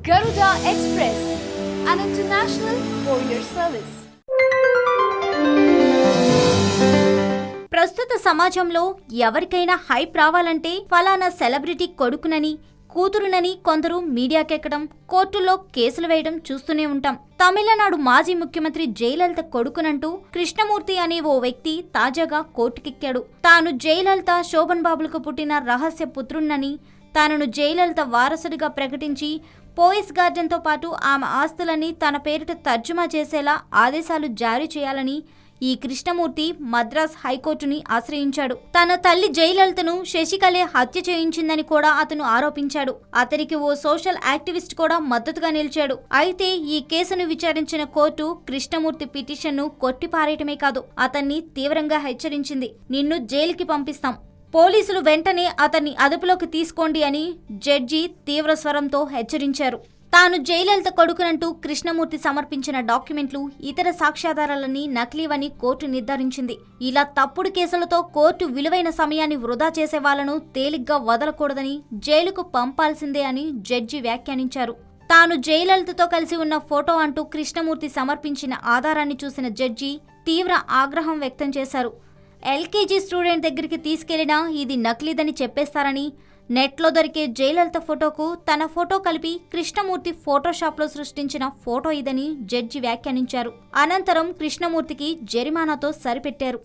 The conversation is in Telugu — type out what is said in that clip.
Garuda Express, an international courier service. ప్రస్తుత సమాజంలో ఎవరికైనా హైప్ రావాలంటే ఫలానా సెలబ్రిటీ కొడుకునని కూతురునని కొందరు మీడియాకెక్కడం, కోర్టుల్లో కేసులు వేయడం చూస్తూనే ఉంటాం. తమిళనాడు మాజీ ముఖ్యమంత్రి జయలలిత కొడుకునంటూ కృష్ణమూర్తి అనే ఓ వ్యక్తి తాజాగా కోర్టుకెక్కాడు. తాను జయలలిత, శోభన్ బాబులకు పుట్టిన రహస్య పుత్రుణ్ణని, తనను జయలలిత వారసుడిగా ప్రకటించి పోయిస్ గార్డెన్తో పాటు ఆమె ఆస్తులని తన పేరిట తర్జుమా చేసేలా ఆదేశాలు జారీ చేయాలని ఈ కృష్ణమూర్తి మద్రాస్ హైకోర్టుని ఆశ్రయించాడు. తన తల్లి జయలలితను శశికళే హత్య చేయించిందని కూడా అతను ఆరోపించాడు. అతనికి ఓ సోషల్ యాక్టివిస్ట్ కూడా మద్దతుగా నిలిచాడు. అయితే ఈ కేసును విచారించిన కోర్టు కృష్ణమూర్తి పిటిషన్ను కొట్టిపారేయటమే కాదు, అతన్ని తీవ్రంగా హెచ్చరించింది. నిన్ను జైలుకి పంపిస్తాం, పోలీసులు వెంటనే అతన్ని అదుపులోకి తీసుకోండి అని జడ్జి తీవ్ర స్వరంతో హెచ్చరించారు. తాను జయలలిత కొడుకునంటూ కృష్ణమూర్తి సమర్పించిన డాక్యుమెంట్లు, ఇతర సాక్ష్యాధారాలన్నీ నకిలీవని కోర్టు నిర్ధారించింది. ఇలా తప్పుడు కేసులతో కోర్టు విలువైన సమయాన్ని వృధా చేసే వాళ్లను తేలిగ్గా వదలకూడదని, జైలుకు పంపాల్సిందే అని జడ్జి వ్యాఖ్యానించారు. తాను జయలలితతో కలిసి ఉన్న ఫోటో అంటూ కృష్ణమూర్తి సమర్పించిన ఆధారాన్ని చూసిన జడ్జి తీవ్ర ఆగ్రహం వ్యక్తం చేశారు. ఎల్కేజీ స్టూడెంట్ దగ్గరికి తీసుకెళ్లినా ఇది నకిలీదని చెప్పేస్తారని, నెట్లో దొరికే జయలలిత ఫోటోకు తన ఫోటో కలిపి కృష్ణమూర్తి ఫోటోషాప్లో సృష్టించిన ఫోటో ఇదని జడ్జి వ్యాఖ్యానించారు. అనంతరం కృష్ణమూర్తికి జరిమానాతో సరిపెట్టారు.